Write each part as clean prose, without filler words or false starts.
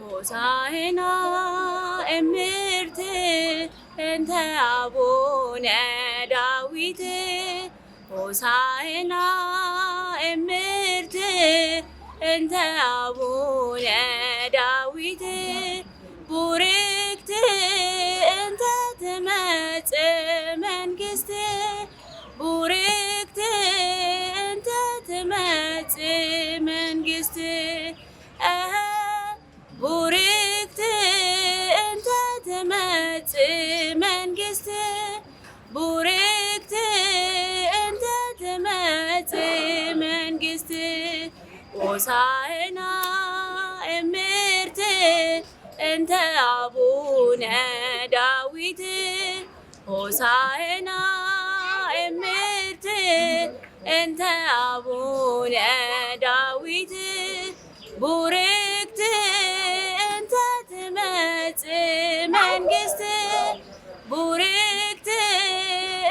ሆሳዕና እምርት እንተ አቡነ ዳዊት ሆሳዕና እምርት እንተ አቡነ ዳዊት ቡርክት እንተ ትመጽእ መንግሥት ቡርክት እንተ ትመጽእ መንግሥት ቡርክት እንተ ትመጽእ መንግሥት ቡርክት እንተ ትመጽእ መንግሥት ሆሳዕና እምርት እንተ አቡነ ዳዊት ሆሳዕና እምርት እንተ አቡነ ዳዊት ቡርክት እንተ ትመጽእ መንግሥት ቡርክት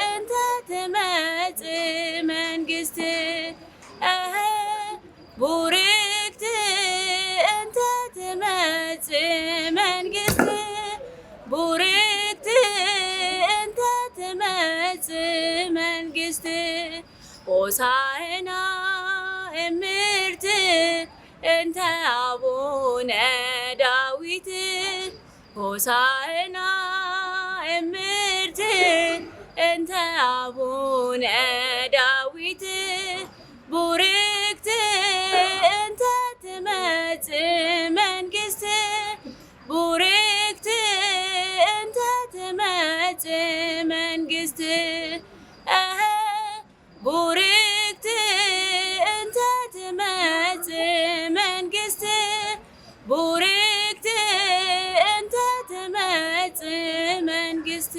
እንተ ትመጽእ መንግሥት ቡርክት እንተ ትመጽእ መንግሥት ቡርክት እንተ ትመጽእ መንግሥት ሆሳዕና እምርት እንተ አቡነ ዳዊት ሆሳዕና እምርት እንተ አቡነ ዳዊት ቡርክት እንተ ትመጽእ መንግሥት ቡርክት እንተ ትመጽእ መንግሥት ቡርክት እንተ ትመጽእ መንግሥት ቡርክት እንተ ትመጽእ መንግሥት